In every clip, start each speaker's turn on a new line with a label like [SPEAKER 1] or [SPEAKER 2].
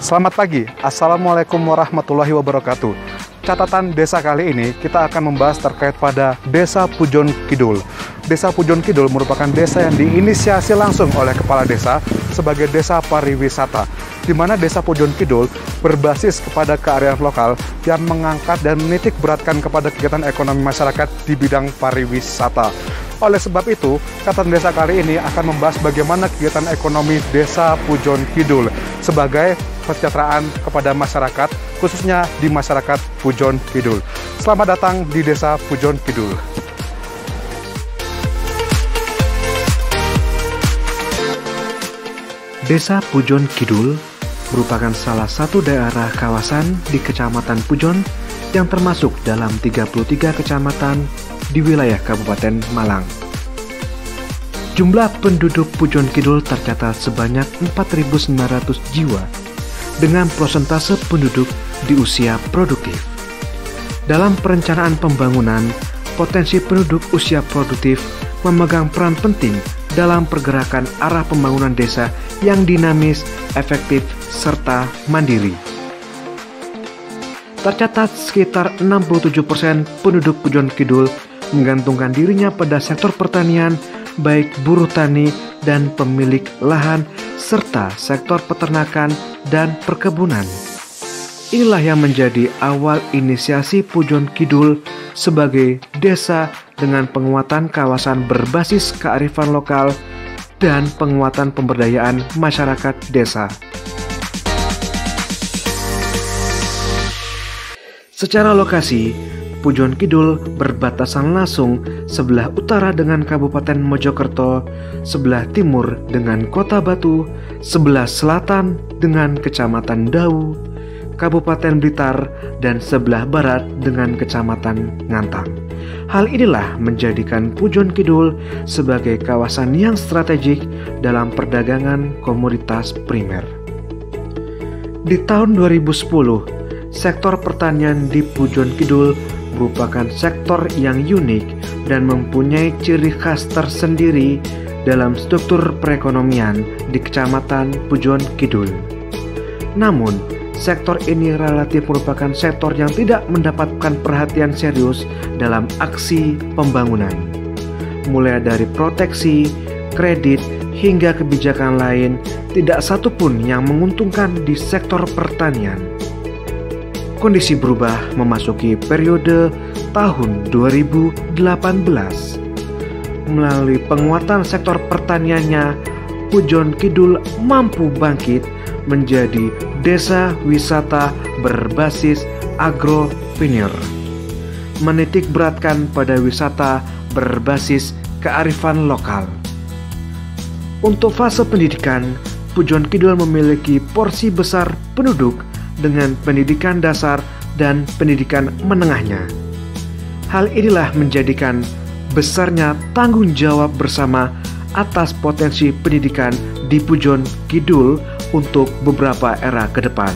[SPEAKER 1] Selamat pagi, Assalamualaikum warahmatullahi wabarakatuh. Catatan desa kali ini kita akan membahas terkait pada Desa Pujon Kidul. Desa Pujon Kidul merupakan desa yang diinisiasi langsung oleh kepala desa sebagai desa pariwisata, di mana Desa Pujon Kidul berbasis kepada kearifan lokal yang mengangkat dan menitik beratkan kepada kegiatan ekonomi masyarakat di bidang pariwisata. Oleh sebab itu, catatan desa kali ini akan membahas bagaimana kegiatan ekonomi Desa Pujon Kidul sebagai kesejahteraan kepada masyarakat, khususnya di masyarakat Pujon Kidul. Selamat datang di Desa Pujon Kidul.
[SPEAKER 2] Desa Pujon Kidul merupakan salah satu daerah kawasan di Kecamatan Pujon yang termasuk dalam 33 kecamatan di wilayah Kabupaten Malang. Jumlah penduduk Pujon Kidul tercatat sebanyak 4.900 jiwa dengan persentase penduduk di usia produktif. Dalam perencanaan pembangunan, potensi penduduk usia produktif memegang peran penting dalam pergerakan arah pembangunan desa yang dinamis, efektif, serta mandiri. Tercatat sekitar 67% penduduk Pujon Kidul menggantungkan dirinya pada sektor pertanian, baik buruh tani dan pemilik lahan, serta sektor peternakan dan perkebunan. Inilah yang menjadi awal inisiasi Pujon Kidul sebagai desa dengan penguatan kawasan berbasis kearifan lokal dan penguatan pemberdayaan masyarakat desa. Secara lokasi, Pujon Kidul berbatasan langsung sebelah utara dengan Kabupaten Mojokerto, sebelah timur dengan Kota Batu, sebelah selatan dengan Kecamatan Dau, Kabupaten Blitar, dan sebelah barat dengan Kecamatan Ngantang. Hal inilah menjadikan Pujon Kidul sebagai kawasan yang strategik dalam perdagangan komoditas primer. Di tahun 2010, sektor pertanian di Pujon Kidul merupakan sektor yang unik dan mempunyai ciri khas tersendiri dalam struktur perekonomian di Kecamatan Pujon Kidul. Namun, sektor ini relatif merupakan sektor yang tidak mendapatkan perhatian serius dalam aksi pembangunan. Mulai dari proteksi, kredit, hingga kebijakan lain, tidak satu pun yang menguntungkan di sektor pertanian. Kondisi berubah memasuki periode tahun 2018. Melalui penguatan sektor pertaniannya, Pujon Kidul mampu bangkit menjadi desa wisata berbasis agropreneur, menitik beratkan pada wisata berbasis kearifan lokal. Untuk fase pendidikan, Pujon Kidul memiliki porsi besar penduduk dengan pendidikan dasar dan pendidikan menengahnya. Hal inilah menjadikan besarnya tanggung jawab bersama atas potensi pendidikan di Pujon Kidul untuk beberapa era ke depan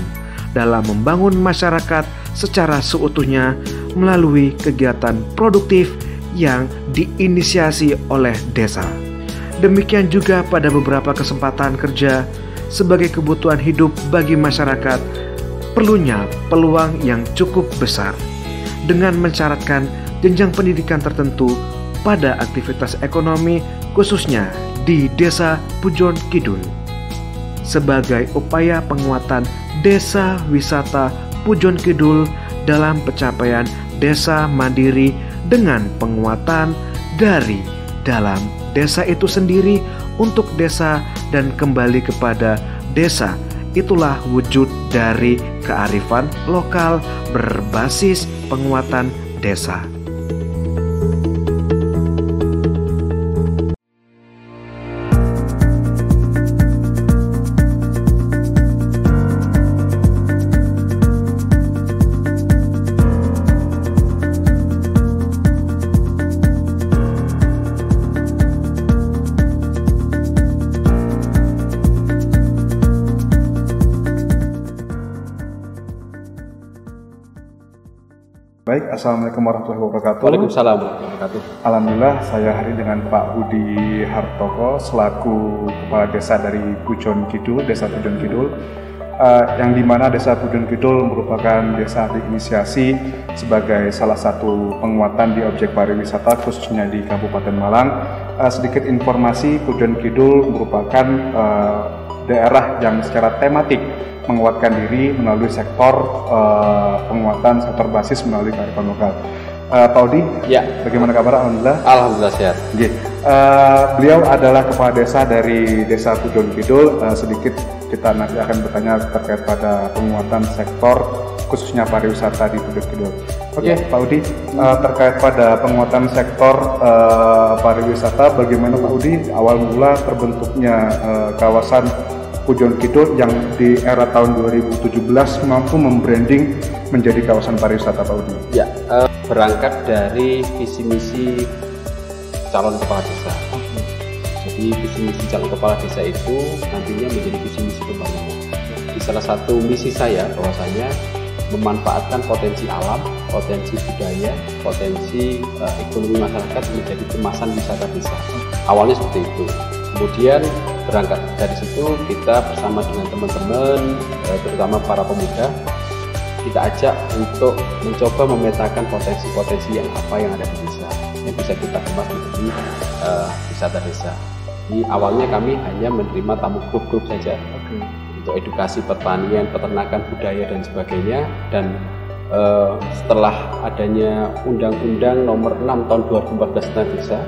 [SPEAKER 2] dalam membangun masyarakat secara seutuhnya melalui kegiatan produktif yang diinisiasi oleh desa. Demikian juga pada beberapa kesempatan kerja sebagai kebutuhan hidup bagi masyarakat, perlunya peluang yang cukup besar dengan mensyaratkan jenjang pendidikan tertentu pada aktivitas ekonomi khususnya di Desa Pujon Kidul. Sebagai upaya penguatan desa wisata Pujon Kidul dalam pencapaian desa mandiri dengan penguatan dari dalam desa itu sendiri untuk desa dan kembali kepada desa. Itulah wujud dari kearifan lokal berbasis penguatan desa.
[SPEAKER 1] Baik, Assalamualaikum warahmatullahi wabarakatuh.
[SPEAKER 3] Waalaikumsalam warahmatullahi wabarakatuh.
[SPEAKER 1] Alhamdulillah, saya hari dengan Pak Budi Hartoko selaku Kepala Desa dari Pujon Kidul, Desa Pujon Kidul. yang dimana Desa Pujon Kidul merupakan desa diinisiasi sebagai salah satu penguatan di objek pariwisata khususnya di Kabupaten Malang. Sedikit informasi, Pujon Kidul merupakan daerah yang secara tematik menguatkan diri melalui sektor penguatan sektor basis melalui kearifan lokal. Pak Udi,
[SPEAKER 3] ya,
[SPEAKER 1] bagaimana kabar? Alhamdulillah.
[SPEAKER 3] Alhamdulillah sehat.
[SPEAKER 1] Beliau adalah kepala desa dari Desa Pujon Kidul. Sedikit kita nanti akan bertanya terkait pada penguatan sektor khususnya pariwisata di Pujon Kidul. Oke, Pak Udi, terkait pada penguatan sektor pariwisata, bagaimana Pak Udi awal mula terbentuknya kawasan Pujon Kidul yang di era tahun 2017 mampu membranding menjadi kawasan pariwisata, Pak Udi?
[SPEAKER 3] Ya, berangkat dari visi misi calon kepala desa. Jadi visi misi calon kepala desa itu nantinya menjadi visi misi pembangunan. Di salah satu misi saya bahwasanya memanfaatkan potensi alam, potensi budaya, potensi ekonomi masyarakat menjadi kemasan wisata desa. Awalnya seperti itu. Kemudian berangkat dari situ kita bersama dengan teman-teman, terutama para pemuda, kita ajak untuk mencoba memetakan potensi-potensi yang ada di desa yang bisa kita kemas menjadi wisata desa. Di awalnya kami hanya menerima tamu grup-grup saja untuk edukasi pertanian, peternakan, budaya dan sebagainya. Dan setelah adanya Undang-Undang Nomor 6 Tahun 2014 tentang desa,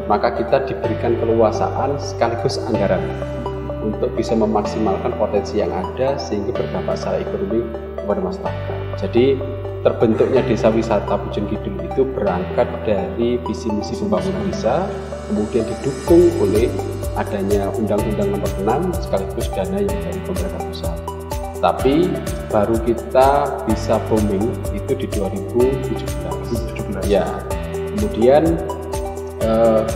[SPEAKER 3] maka kita diberikan keleluasaan sekaligus anggaran untuk bisa memaksimalkan potensi yang ada sehingga berdampak secara ekonomi kepada masyarakat. Jadi terbentuknya Desa Wisata Pujon Kidul itu berangkat dari visi misi pembangunan desa, kemudian didukung oleh adanya Undang-Undang Nomor 6 sekaligus dana yang dari pemerintah pusat. Tapi baru kita bisa booming itu di 2017. Ya, kemudian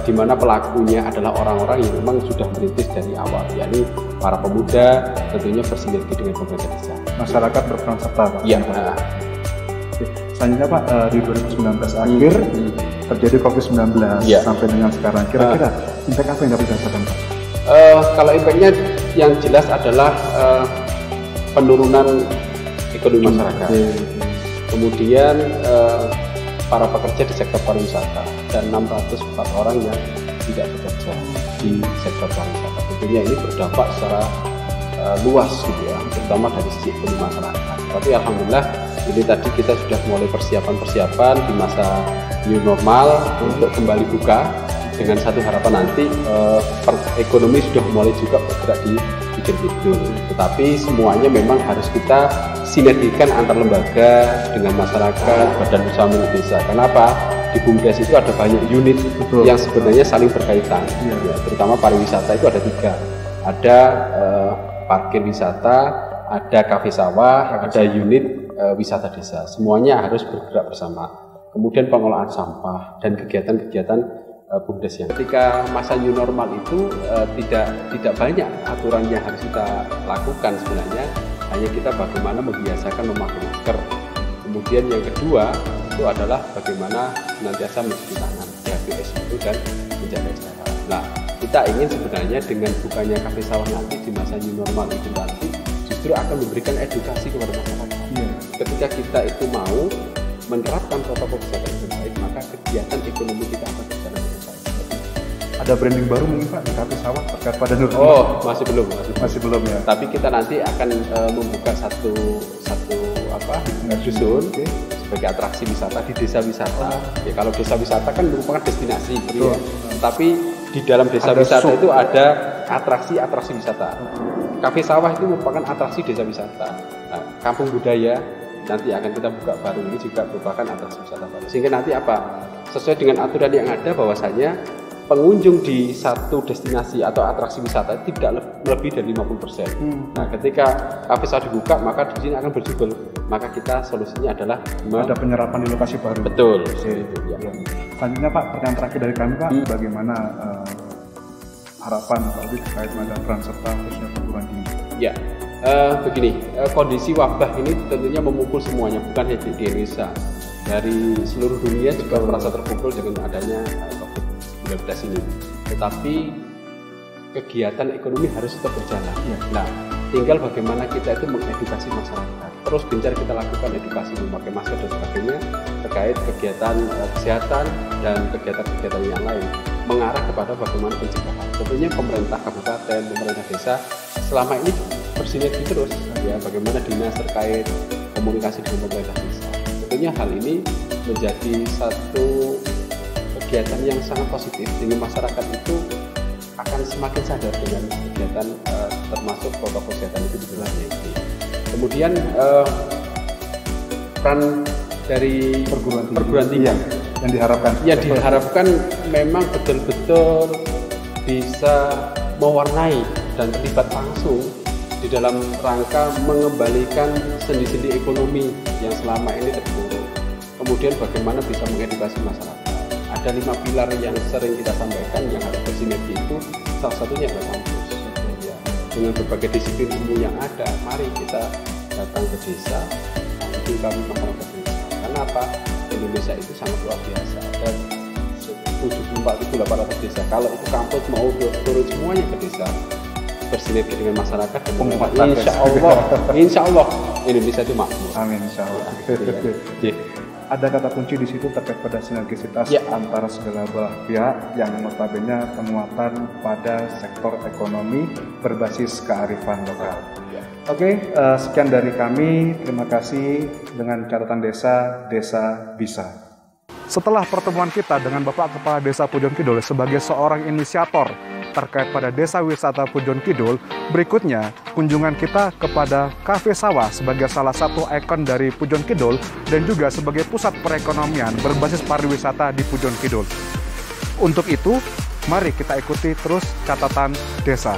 [SPEAKER 3] di mana pelakunya adalah orang-orang yang memang sudah merintis dari awal, yakni para pemuda, tentunya bersinergi dengan pemerintah desa.
[SPEAKER 1] Masyarakat berperan serta, Pak.
[SPEAKER 3] Iya.
[SPEAKER 1] Selanjutnya, Pak, di 2019 akhir terjadi COVID-19 sampai dengan sekarang. Kira-kira impact apa yang dapat dirasakan, Pak?
[SPEAKER 3] Kalau impactnya yang jelas adalah penurunan ekonomi masyarakat. Kemudian para pekerja di sektor pariwisata dan 604 orang yang tidak bekerja di sektor pariwisata. Tentunya ini berdampak secara luas gitu ya, terutama dari sisi ekonomi masyarakat. Tapi alhamdulillah ini tadi kita sudah mulai persiapan di masa new normal untuk kembali buka dengan satu harapan nanti ekonomi sudah mulai juga bergerak di Pujon Kidul. Tetapi semuanya memang harus kita sinergikan antar lembaga dengan masyarakat, badan usaha milik desa. Kenapa? Di BUMDes itu ada banyak unit yang sebenarnya saling berkaitan. Ya, terutama pariwisata itu ada 3. Ada parkir wisata, ada kafe sawah, ada unit wisata desa. Semuanya harus bergerak bersama. Kemudian pengelolaan sampah dan kegiatan-kegiatan BUMDes yang ketika masa new normal itu tidak banyak aturan yang harus kita lakukan sebenarnya, hanya kita bagaimana membiasakan memakai masker. Kemudian yang kedua itu adalah bagaimana senantiasa mencuci tangan, HPS itu dan menjaga jarak. Nah, kita ingin sebenarnya dengan bukanya kafe sawah nanti di masa new normal itu nanti justru akan memberikan edukasi kepada masyarakat. Ketika kita itu mau menerapkan protokol kesehatan yang baik, maka kegiatan ekonomi kita akan berjalan dengan baik.
[SPEAKER 1] Ada branding baru mungkin, Pak, di kafe sawah terkait pada Nur?
[SPEAKER 3] Masih belum
[SPEAKER 1] ya.
[SPEAKER 3] Tapi kita nanti akan membuka satu dusun sebagai atraksi wisata di desa wisata. Ya, kalau desa wisata kan merupakan destinasi, ya. Tapi di dalam desa wisata itu ada atraksi wisata. Kafe sawah itu merupakan atraksi desa wisata. Nah, kampung budaya nanti akan kita buka baru, ini juga merupakan atraksi wisata baru. Sehingga nanti sesuai dengan aturan yang ada bahwasanya pengunjung di satu destinasi atau atraksi wisata tidak lebih dari 50%. Nah, ketika kafe sawah dibuka, maka di sini akan berjubel. Maka kita solusinya adalah
[SPEAKER 1] ada penyerapan di lokasi baru.
[SPEAKER 3] Betul.
[SPEAKER 1] Ya. Selanjutnya, Pak, pertanyaan terakhir dari kami, Pak, bagaimana harapan Pak terkait pada peran serta khususnya perguruan tinggi?
[SPEAKER 3] Ya, begini, kondisi wabah ini tentunya memukul semuanya, bukan hanya di Indonesia. Dari seluruh dunia juga merasa terpukul dengan adanya COVID-19 ini. Tetapi kegiatan ekonomi harus tetap berjalan. Nah, Tinggal bagaimana kita itu mengedukasi masyarakat. Terus gencar kita lakukan edukasi memakai masker dan sebagainya terkait kegiatan kesehatan dan kegiatan-kegiatan yang lain, mengarah kepada bagaimana pencegahan. Tentunya pemerintah kabupaten, pemerintah desa selama ini bersinergi terus, ya, bagaimana dinas terkait komunikasi dengan pemerintah desa. Tentunya hal ini menjadi satu kegiatan yang sangat positif, sehingga masyarakat itu akan semakin sadar dengan kegiatan termasuk protokol kesehatan itu dijalankan. Kemudian peran dari perguruan tinggi
[SPEAKER 1] yang diharapkan.
[SPEAKER 3] Ya, diharapkan memang betul-betul bisa mewarnai dan terlibat langsung di dalam rangka mengembalikan sendi-sendi ekonomi yang selama ini terpuruk. Kemudian bagaimana bisa mengedukasi masyarakat. Ada 5 pilar yang sering kita sampaikan yang harus bersinergi, itu salah satunya adalah kampus. Ya, dengan berbagai disiplin ilmu yang ada, mari kita datang ke desa, itu kami masyarakat desa. Karena apa? Indonesia itu sangat luar biasa. Ada 74.800 desa. Kalau itu kampus mau turun semuanya ke desa, bersinergi dengan masyarakat, insya Allah Indonesia itu makmur.
[SPEAKER 1] Amin, insya Allah. Ada kata kunci di situ terkait pada sinergisitas antara segala belah pihak yang notabene penguatan pada sektor ekonomi berbasis kearifan lokal. Oke, sekian dari kami. Terima kasih. Dengan catatan desa bisa. Setelah pertemuan kita dengan Bapak Kepala Desa Pujon Kidul sebagai seorang inisiator terkait pada Desa Wisata Pujon Kidul, berikutnya kunjungan kita kepada Cafe Sawah sebagai salah satu ikon dari Pujon Kidul dan juga sebagai pusat perekonomian berbasis pariwisata di Pujon Kidul. Untuk itu, mari kita ikuti terus catatan desa.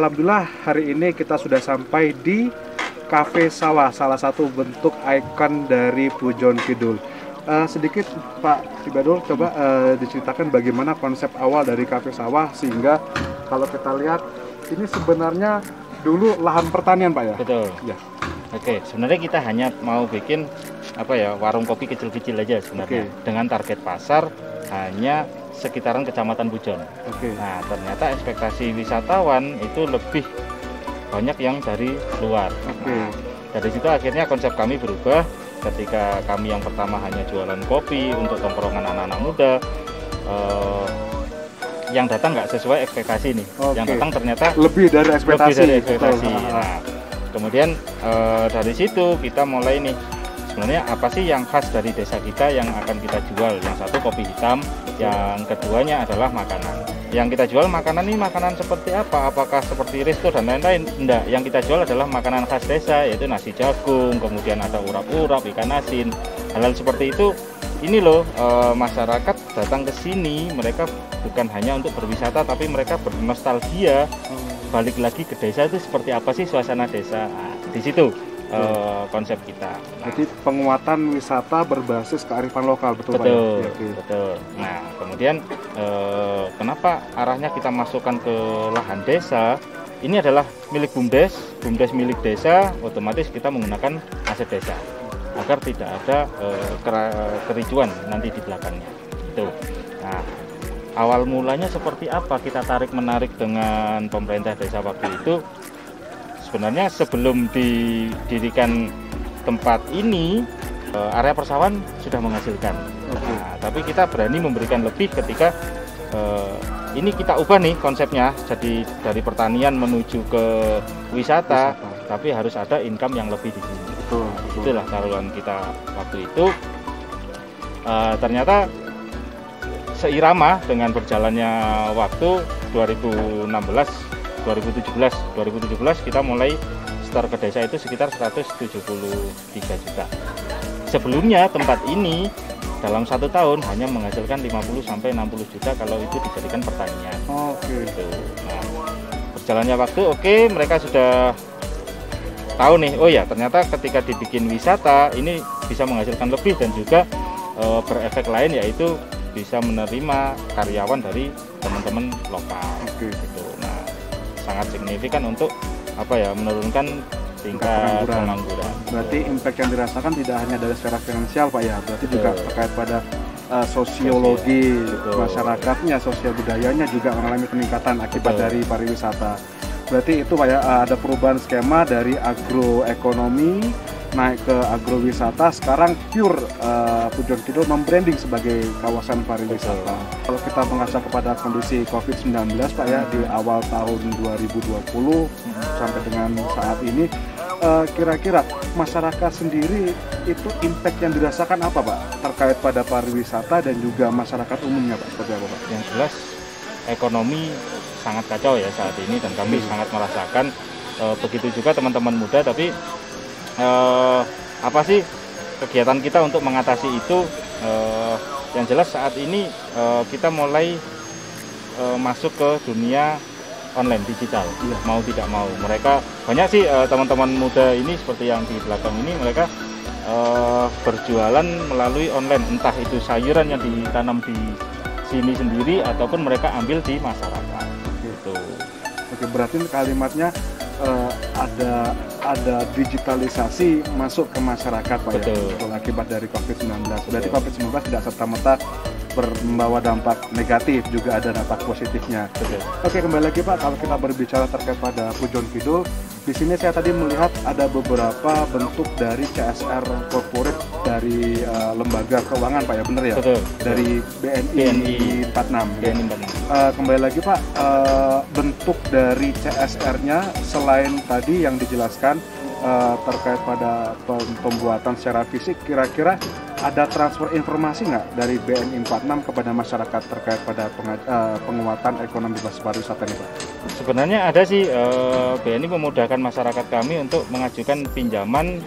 [SPEAKER 1] Alhamdulillah hari ini kita sudah sampai di Cafe Sawah, salah satu bentuk ikon dari Pujon Kidul. Sedikit Pak Tibadul, coba diceritakan bagaimana konsep awal dari Cafe Sawah, sehingga kalau kita lihat ini sebenarnya dulu lahan pertanian Pak ya?
[SPEAKER 4] Betul.
[SPEAKER 1] Ya.
[SPEAKER 4] Oke, sebenarnya kita hanya mau bikin warung kopi kecil-kecil aja sebenarnya. Dengan target pasar hanya sekitaran Kecamatan Pujon. Nah, ternyata ekspektasi wisatawan itu lebih banyak yang dari luar. Nah, dari situ akhirnya konsep kami berubah ketika kami yang pertama hanya jualan kopi untuk tongkrongan anak-anak muda. Yang datang nggak sesuai ekspektasi nih. Yang datang ternyata
[SPEAKER 1] lebih dari ekspektasi.
[SPEAKER 4] Nah, kemudian dari situ kita mulai nih, sebenarnya apa sih yang khas dari desa kita yang akan kita jual? Yang satu kopi hitam, yang keduanya adalah makanan. Yang kita jual makanan ini makanan seperti apa? Apakah seperti resto dan lain-lain? Enggak, yang kita jual adalah makanan khas desa, yaitu nasi jagung, kemudian ada urap-urap, ikan asin, hal-hal seperti itu. Ini loh, masyarakat datang ke sini, mereka bukan hanya untuk berwisata, tapi mereka bernostalgia, balik lagi ke desa itu seperti apa sih suasana desa. Nah, di situ konsep kita. Nah,
[SPEAKER 1] jadi penguatan wisata berbasis kearifan lokal, betul Pak?
[SPEAKER 4] Betul. Nah, kemudian kenapa arahnya kita masukkan ke lahan desa? Ini adalah milik BUMDes milik desa, otomatis kita menggunakan aset desa agar tidak ada kericuan nanti di belakangnya. Itu. Nah, awal mulanya seperti apa kita tarik menarik dengan pemerintah desa waktu itu? Sebenarnya sebelum didirikan tempat ini, area persawahan sudah menghasilkan. Nah, tapi kita berani memberikan lebih ketika ini kita ubah nih konsepnya, jadi dari pertanian menuju ke wisata. Tapi harus ada income yang lebih di sini. Itulah taruhan kita waktu itu. Ternyata seirama dengan berjalannya waktu 2017 kita mulai store ke desa itu sekitar 173 juta. Sebelumnya tempat ini dalam 1 tahun hanya menghasilkan 50 sampai 60 juta kalau itu dijadikan pertanian. Gitu. Nah, berjalannya waktu mereka sudah tahu nih, oh ya ternyata ketika dibikin wisata ini bisa menghasilkan lebih dan juga berefek lain, yaitu bisa menerima karyawan dari teman-teman lokal. Gitu. Nah, sangat signifikan untuk menurunkan tingkat pengangguran.
[SPEAKER 1] Berarti impact yang dirasakan tidak hanya dari secara finansial Pak ya, berarti juga terkait pada sosiologi masyarakatnya, sosial budayanya juga mengalami peningkatan akibat dari pariwisata. Berarti itu Pak ya, ada perubahan skema dari agroekonomi naik ke agrowisata, sekarang pure Pujon Kidul membranding sebagai kawasan pariwisata. Kalau kita mengaca kepada kondisi COVID-19 Pak ya, di awal tahun 2020 sampai dengan saat ini, kira-kira masyarakat sendiri itu impact yang dirasakan apa Pak terkait pada pariwisata dan juga masyarakat umumnya Pak, seperti apa Pak?
[SPEAKER 4] Yang jelas ekonomi sangat kacau ya saat ini, dan kami sangat merasakan begitu juga teman-teman muda. Tapi apa sih kegiatan kita untuk mengatasi itu? Yang jelas saat ini kita mulai masuk ke dunia online digital, mau tidak mau. Mereka banyak sih teman-teman muda ini seperti yang di belakang ini, mereka berjualan melalui online, entah itu sayuran yang ditanam di sini sendiri ataupun mereka ambil di masyarakat. Gitu.
[SPEAKER 1] Oke, berarti kalimatnya ada digitalisasi masuk ke masyarakat Pak ya, akibat dari COVID-19. Berarti COVID-19 tidak serta-merta membawa dampak negatif, juga ada dampak positifnya. Oke, kembali lagi Pak, kalau kita berbicara terkait pada Pujon Kidul, di sini saya tadi melihat ada beberapa bentuk dari CSR corporate dari lembaga keuangan Pak ya, benar ya? Dari BNI 46. Kembali lagi Pak, bentuk dari CSR-nya selain tadi yang dijelaskan terkait pada pembuatan secara fisik, kira-kira ada transfer informasi nggak dari BNI 46 kepada masyarakat terkait pada penguatan ekonomi pariwisata ini Pak?
[SPEAKER 4] Sebenarnya ada sih, BNI memudahkan masyarakat kami untuk mengajukan pinjaman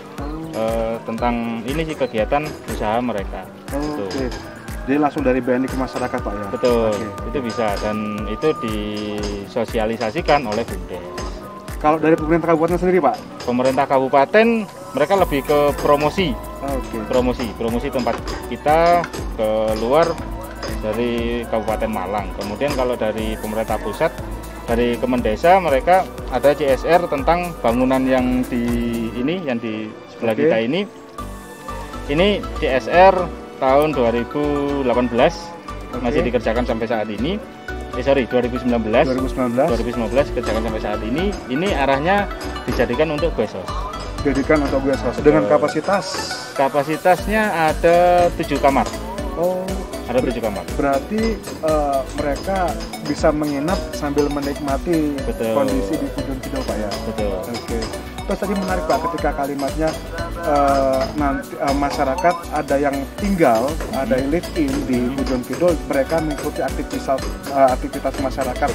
[SPEAKER 4] tentang ini sih kegiatan usaha mereka.
[SPEAKER 1] Jadi langsung dari BNI ke masyarakat Pak ya?
[SPEAKER 4] Betul, itu bisa, dan itu disosialisasikan oleh BUMDes.
[SPEAKER 1] Kalau dari pemerintah kabupaten sendiri Pak?
[SPEAKER 4] Pemerintah kabupaten mereka lebih ke promosi, promosi tempat kita ke luar dari Kabupaten Malang. Kemudian kalau dari pemerintah pusat, dari Kemendesa, mereka ada CSR tentang bangunan yang di sebelah kita ini. Ini CSR tahun 2018 masih dikerjakan sampai saat ini. 2019 kerjakan sampai saat ini. Ini arahnya dijadikan untuk guestos.
[SPEAKER 1] Dijadikan untuk guestos dengan kapasitasnya ada 7 kamar. Ada 7 kamar. Berarti mereka bisa menginap sambil menikmati kondisi di Pujon Kidul Pak ya. Terus tadi menarik Pak ketika kalimatnya nanti masyarakat ada yang tinggal, ada yang live in di Pujon Kidul, mereka mengikuti aktivitas masyarakat.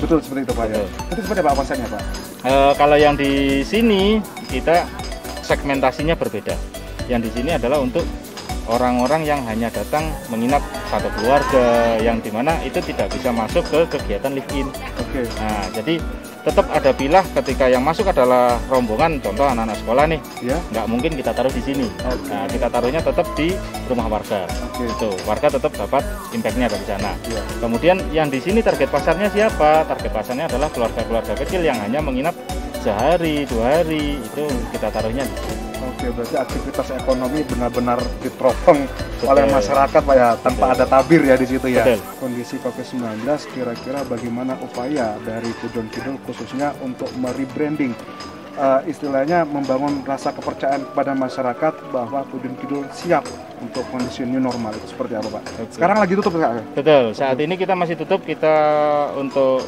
[SPEAKER 1] Betul seperti itu Pak ya. Itu seperti apa konsepnya Pak?
[SPEAKER 4] Kalau yang di sini kita segmentasinya berbeda. Yang di sini adalah untuk orang-orang yang hanya datang menginap satu keluarga, yang dimana itu tidak bisa masuk ke kegiatan live-in. Nah, jadi tetap ada pilah ketika yang masuk adalah rombongan, contoh anak-anak sekolah nih, nggak mungkin kita taruh di sini. Nah, kita taruhnya tetap di rumah warga. Itu warga tetap dapat impactnya dari sana. Kemudian yang di sini target pasarnya siapa? Target pasarnya adalah keluarga-keluarga kecil yang hanya menginap sehari, 2 hari, itu kita taruhnya di sini.
[SPEAKER 1] Berarti aktivitas ekonomi benar-benar diteropong oleh masyarakat Pak ya, tanpa ada tabir ya di situ ya. Kondisi COVID-19, kira-kira bagaimana upaya dari Pujon Kidul khususnya untuk merebranding, istilahnya membangun rasa kepercayaan kepada masyarakat bahwa Pujon Kidul siap untuk kondisi new normal, itu seperti apa Pak? Sekarang lagi tutup Pak?
[SPEAKER 4] Betul, saat ini kita masih tutup, kita untuk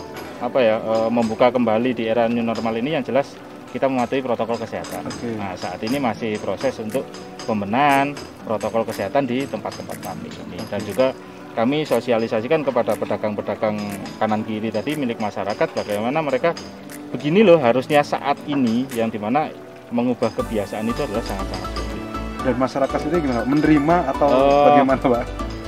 [SPEAKER 4] membuka kembali di era new normal ini yang jelas kita mematuhi protokol kesehatan. Nah, saat ini masih proses untuk pembenahan protokol kesehatan di tempat-tempat kami ini, dan juga kami sosialisasikan kepada pedagang-pedagang kanan kiri tadi milik masyarakat bagaimana mereka begini loh harusnya saat ini, yang dimana mengubah kebiasaan itu adalah sangat-sangat sulit.
[SPEAKER 1] Dan masyarakat sendiri gimana? Menerima atau bagaimana Pak?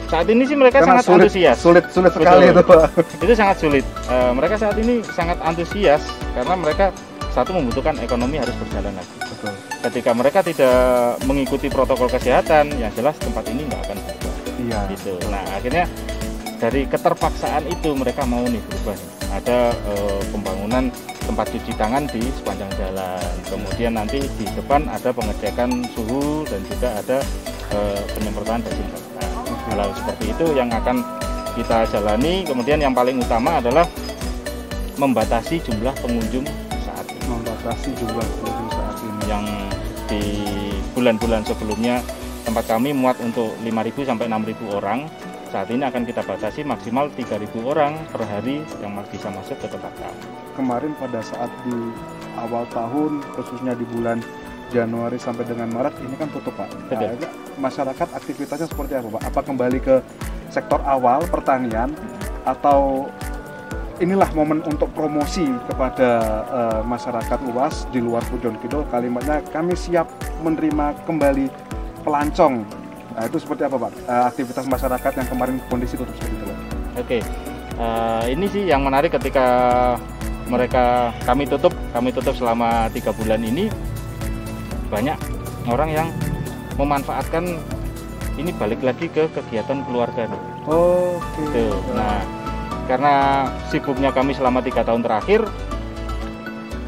[SPEAKER 4] Saat ini sih mereka
[SPEAKER 1] Karena
[SPEAKER 4] sangat antusias.
[SPEAKER 1] Sulit sekali itu Pak.
[SPEAKER 4] Itu sangat sulit. Mereka saat ini sangat antusias karena mereka satu membutuhkan ekonomi harus berjalan lagi.
[SPEAKER 1] Betul.
[SPEAKER 4] Ketika mereka tidak mengikuti protokol kesehatan, yang jelas tempat ini nggak akan berubah.
[SPEAKER 1] Iya.
[SPEAKER 4] Gitu. Nah akhirnya dari keterpaksaan itu mereka mau nih berubah. Ada pembangunan tempat cuci tangan di sepanjang jalan. Kemudian nanti di depan ada pengecekan suhu dan juga ada penyemprotan desinfektan. Hal seperti itu yang akan kita jalani. Kemudian yang paling utama adalah membatasi jumlah pengunjung saat ini.
[SPEAKER 1] Membatasi jumlah pengunjung saat ini.
[SPEAKER 4] Yang di bulan-bulan sebelumnya tempat kami muat untuk 5.000 sampai 6.000 orang. Saat ini akan kita batasi maksimal 3.000 orang per hari yang bisa masuk ke tempat kami.
[SPEAKER 1] Kemarin pada saat di awal tahun, khususnya di bulan Januari sampai dengan Maret, ini kan tutup Pak. Nah, masyarakat aktivitasnya seperti apa Pak? Apa kembali ke sektor awal pertanian atau inilah momen untuk promosi kepada masyarakat luas di luar Pujon Kidul? Kalimatnya kami siap menerima kembali pelancong. Nah, itu seperti apa Pak? Aktivitas masyarakat yang kemarin kondisi tutup seperti itu Pak?
[SPEAKER 4] Oke, ini sih yang menarik ketika kami tutup selama 3 bulan ini, banyak orang yang memanfaatkan ini balik lagi ke kegiatan keluarga.
[SPEAKER 1] Oke.
[SPEAKER 4] Gitu. Nah, karena sibuknya kami selama 3 tahun terakhir,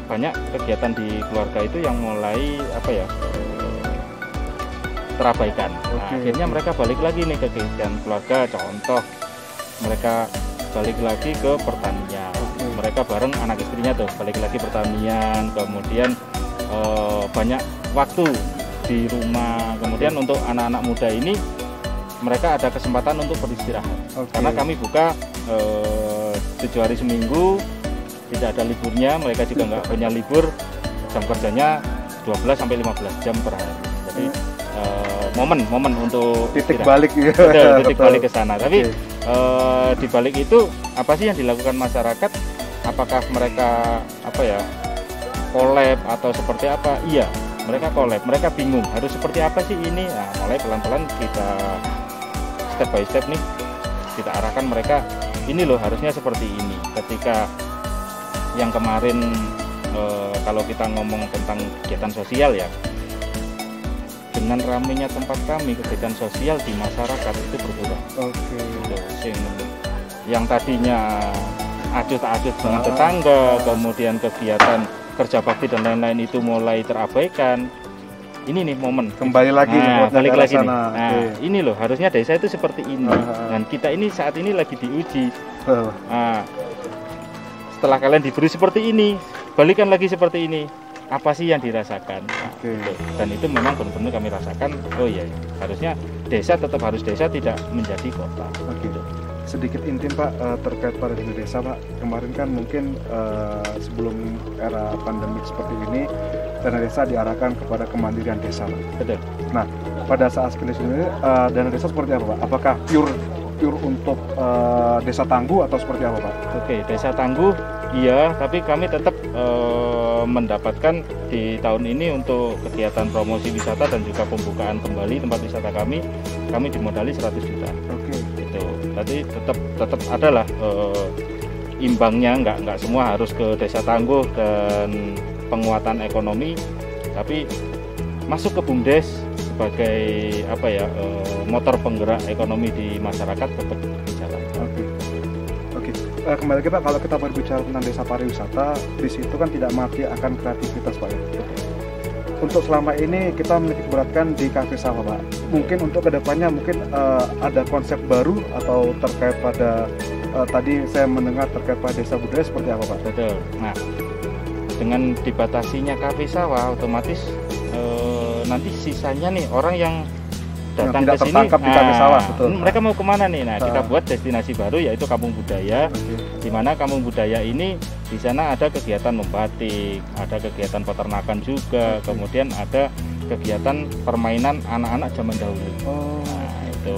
[SPEAKER 4] banyak kegiatan di keluarga itu yang mulai terabaikan. Nah, akhirnya mereka balik lagi nih ke kegiatan keluarga. Contoh, mereka balik lagi ke pertanian. Mereka bareng anak istrinya tuh balik lagi pertanian. Kemudian banyak waktu di rumah. Kemudian untuk anak-anak muda ini, mereka ada kesempatan untuk beristirahat. Karena kami buka 7 hari seminggu, tidak ada liburnya. Mereka juga nggak punya libur. Jam kerjanya 12 sampai 15 jam per hari. Jadi momen untuk
[SPEAKER 1] titik balik ya.
[SPEAKER 4] Betul, titik balik ke sana. Tapi di balik itu apa sih yang dilakukan masyarakat? Apakah mereka collab atau seperti apa? Iya, mereka collab. Mereka bingung harus seperti apa sih ini. Nah, mulai pelan-pelan kita step by step nih kita arahkan mereka, ini loh harusnya seperti ini. Ketika yang kemarin kalau kita ngomong tentang kegiatan sosial ya, dengan ramainya tempat kami, kegiatan sosial di masyarakat itu berkurang. Yang tadinya acut-acut dengan tetangga, kemudian kegiatan kerja bakti dan lain-lain itu mulai terabaikan. Ini nih momen
[SPEAKER 1] kembali lagi,
[SPEAKER 4] balik lagi nih. Nah, ini loh harusnya desa itu seperti ini. Dan kita ini saat ini lagi diuji. Nah, setelah kalian diberi seperti ini, balikan lagi seperti ini. Apa sih yang dirasakan? Nah, dan itu memang benar-benar kami rasakan. Oh iya, harusnya desa tetap harus desa, tidak menjadi kota.
[SPEAKER 1] Sedikit intim Pak terkait pada desa Pak. Kemarin kan mungkin sebelum era pandemik seperti ini, dana desa diarahkan kepada kemandirian desa Pak.
[SPEAKER 4] Betul.
[SPEAKER 1] Nah, pada saat ini dana desa seperti apa Pak? Apakah pure untuk desa tangguh atau seperti apa Pak?
[SPEAKER 4] Desa tangguh iya, tapi kami tetap mendapatkan di tahun ini untuk kegiatan promosi wisata dan juga pembukaan kembali tempat wisata kami dimodali 100 juta. Gitu. Tadi tetap adalah imbangnya, nggak semua harus ke desa tangguh dan penguatan ekonomi, tapi masuk ke BUMDes sebagai motor penggerak ekonomi di masyarakat tetap berjalan.
[SPEAKER 1] Kembali lagi Pak, kalau kita berbicara tentang desa pariwisata, di situ kan tidak mati akan kreativitas Pak ya. Untuk selama ini kita menitikberatkan di Cafe Sawah Pak. Mungkin untuk kedepannya mungkin ada konsep baru atau terkait pada tadi saya mendengar terkait pada desa budaya seperti apa Pak?
[SPEAKER 4] Betul. Nah, dengan dibatasinya Cafe Sawah, otomatis nanti sisanya nih orang yang datang ke sini, mereka mau kemana nih? Nah, kita buat destinasi baru yaitu Kampung Budaya, di mana Kampung Budaya ini di sana ada kegiatan membatik, ada kegiatan peternakan juga, kemudian ada kegiatan permainan anak-anak zaman dahulu. Nah, itu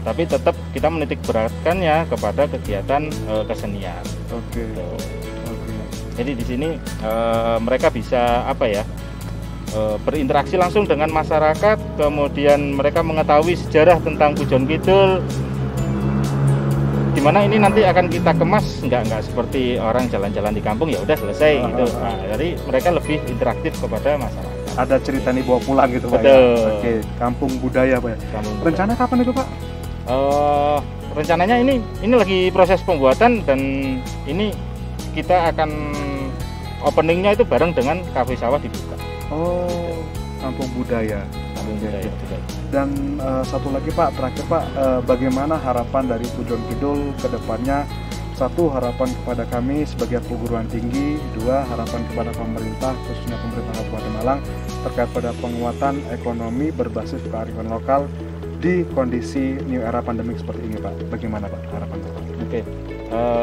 [SPEAKER 4] tapi tetap kita menitik beratkannya kepada kegiatan kesenian.
[SPEAKER 1] Oke.
[SPEAKER 4] Jadi di sini mereka bisa berinteraksi langsung dengan masyarakat, kemudian mereka mengetahui sejarah tentang Pujon Kidul. Dimana ini nanti akan kita kemas nggak seperti orang jalan-jalan di kampung ya udah selesai gitu. Nah, jadi mereka lebih interaktif kepada masyarakat.
[SPEAKER 1] Ada cerita nih bawa pulang gitu Pak.
[SPEAKER 4] Betul.
[SPEAKER 1] Ya? Oke, kampung budaya Pak. Rencana kapan itu Pak?
[SPEAKER 4] Rencananya ini lagi proses pembuatan, dan ini kita akan openingnya itu bareng dengan Kafe Sawah dibuka.
[SPEAKER 1] Oh, kampung budaya.
[SPEAKER 4] Budaya juga.
[SPEAKER 1] Dan satu lagi Pak, terakhir Pak, bagaimana harapan dari Pujon Kidul ke depannya? Satu, harapan kepada kami sebagai perguruan tinggi. Dua, harapan kepada pemerintah, khususnya pemerintah Kabupaten Malang, terkait pada penguatan ekonomi berbasis kearifan lokal di kondisi new era pandemik seperti ini Pak. Bagaimana Pak harapan Bapak?
[SPEAKER 4] Oke,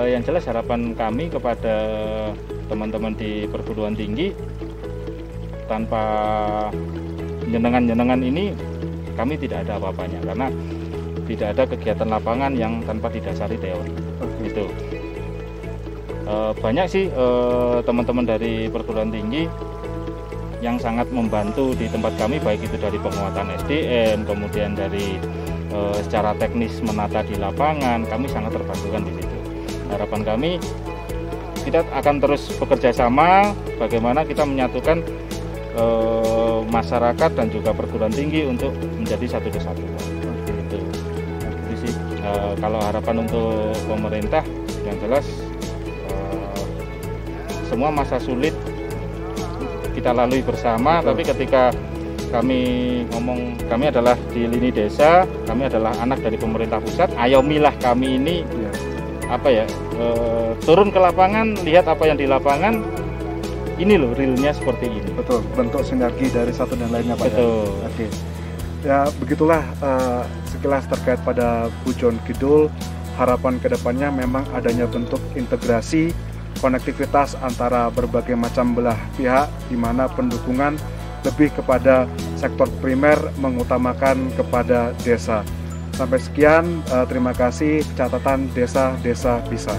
[SPEAKER 4] yang jelas harapan kami kepada teman-teman di perguruan tinggi, tanpa jenengan ini kami tidak ada apa-apanya, karena tidak ada kegiatan lapangan yang tanpa didasari teori. Itu banyak sih teman-teman dari perguruan tinggi yang sangat membantu di tempat kami, baik itu dari penguatan SDM, kemudian dari secara teknis menata di lapangan, kami sangat terbantukan di situ. Harapan kami, kita akan terus bekerja sama bagaimana kita menyatukan masyarakat dan juga perguruan tinggi untuk menjadi satu kesatuan. Gitu. Jadi sih kalau harapan untuk pemerintah yang jelas semua masa sulit kita lalui bersama. Betul. Tapi ketika kami ngomong, kami adalah di lini desa, kami adalah anak dari pemerintah pusat, ayomilah kami ini turun ke lapangan, lihat apa yang di lapangan. Ini loh realnya seperti ini.
[SPEAKER 1] Betul, bentuk sinergi dari satu dan lainnya Pak.
[SPEAKER 4] Betul.
[SPEAKER 1] Ya? Oke. Ya begitulah sekilas terkait pada Pujon Kidul. Harapan kedepannya memang adanya bentuk integrasi, konektivitas antara berbagai macam belah pihak, di mana pendukungan lebih kepada sektor primer, mengutamakan kepada desa. Sampai sekian, terima kasih catatan Desa-Desa Bisa.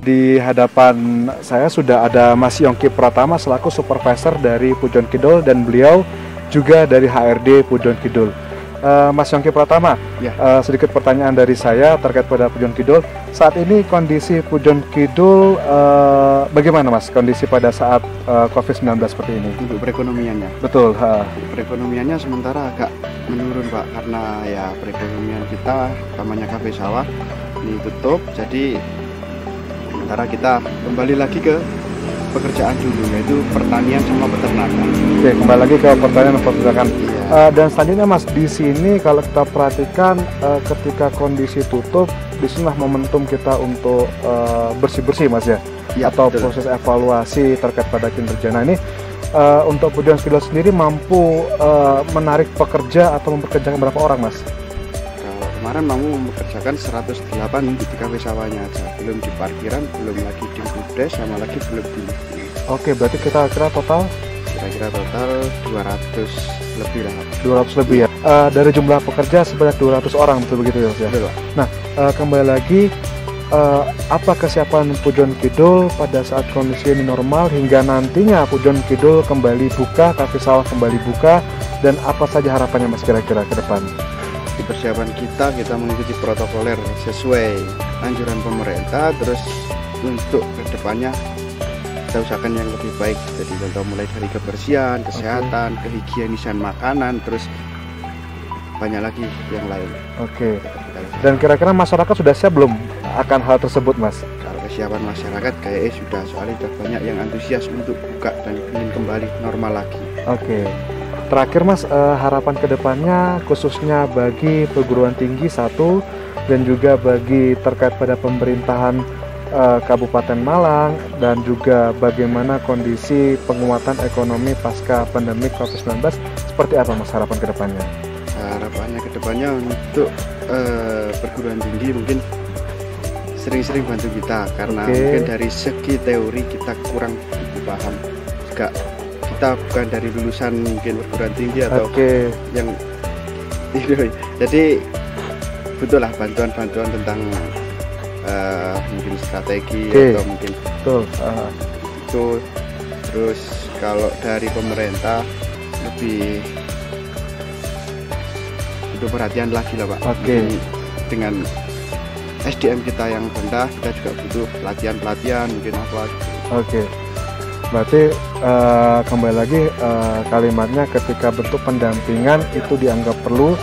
[SPEAKER 1] Di hadapan saya sudah ada Mas Yongki Pratama selaku supervisor dari Pujon Kidul, dan beliau juga dari HRD Pujon Kidul. Mas Yongki Pratama, ya. Sedikit pertanyaan dari saya terkait pada Pujon Kidul. Saat ini kondisi Pujon Kidul bagaimana Mas? Kondisi pada saat COVID-19 seperti ini?
[SPEAKER 5] Untuk perekonomiannya?
[SPEAKER 1] Betul.
[SPEAKER 5] Perekonomiannya sementara agak menurun Pak, karena ya perekonomian kita, utamanya Kafe Sawah ini tutup, jadi sementara kita kembali lagi ke pekerjaan dulu, yaitu pertanian sama peternakan.
[SPEAKER 1] Oke, kembali lagi ke pertanian dan peternakan. Iya. Dan selanjutnya Mas, di sini kalau kita perhatikan ketika kondisi tutup, disinilah momentum kita untuk bersih-bersih Mas ya, atau betul. Proses evaluasi terkait pada kinerja. Nah ini untuk Pujon Kidul sendiri mampu menarik pekerja atau mempekerjakan berapa orang Mas?
[SPEAKER 5] Kemarin mampu mempekerjakan 108 di Kafe Sawahnya aja, belum di parkiran, belum lagi di Bumdes, sama lagi belum di.
[SPEAKER 1] Oke, berarti kita kira total
[SPEAKER 5] 200 lebih lah.
[SPEAKER 1] 200 lebih ya. Dari jumlah pekerja sebanyak 200 orang, betul begitu ya?
[SPEAKER 5] Betul.
[SPEAKER 1] Nah, kembali lagi, apa kesiapan Pujon Kidul pada saat kondisi ini normal hingga nantinya Pujon Kidul kembali buka, Kafe Sawah kembali buka, dan apa saja harapannya Mas kira-kira ke depan?
[SPEAKER 5] Di persiapan kita mengikuti protokoler sesuai anjuran pemerintah, terus untuk kedepannya kita usahakan yang lebih baik, jadi contoh mulai dari kebersihan, kesehatan, kehigienisan makanan, terus banyak lagi yang lain.
[SPEAKER 1] Oke. Dan kira-kira masyarakat sudah siap belum akan hal tersebut Mas?
[SPEAKER 5] Kalau kesiapan masyarakat kayaknya sudah, soalnya sudah banyak yang antusias untuk buka dan ingin kembali normal lagi.
[SPEAKER 1] Oke. Terakhir Mas, harapan kedepannya khususnya bagi perguruan tinggi satu dan juga bagi terkait pada pemerintahan Kabupaten Malang dan juga bagaimana kondisi penguatan ekonomi pasca pandemi COVID-19, seperti apa Mas harapan kedepannya?
[SPEAKER 5] Harapannya kedepannya untuk perguruan tinggi mungkin sering-sering bantu kita, karena mungkin dari segi teori kita kurang paham juga. Kita bukan dari lulusan mungkin perguruan tinggi atau yang jadi butuhlah bantuan-bantuan tentang mungkin strategi atau mungkin itu. Terus kalau dari pemerintah lebih butuh perhatian lagi lah Pak. Dengan SDM kita yang rendah, kita juga butuh pelatihan mungkin apa gitu.
[SPEAKER 1] Berarti kembali lagi kalimatnya, ketika bentuk pendampingan itu dianggap perlu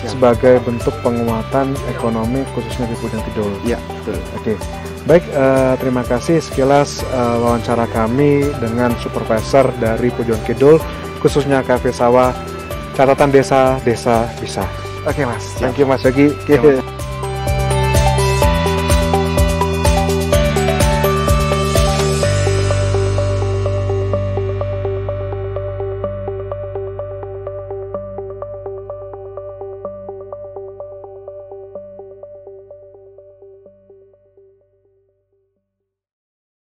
[SPEAKER 1] sebagai bentuk penguatan ekonomi khususnya di Pujon Kidul.
[SPEAKER 5] Iya, betul.
[SPEAKER 1] Baik, terima kasih sekilas wawancara kami dengan supervisor dari Pujon Kidul, khususnya KV Sawah, catatan desa bisa. Mas, thank you Mas Yogi.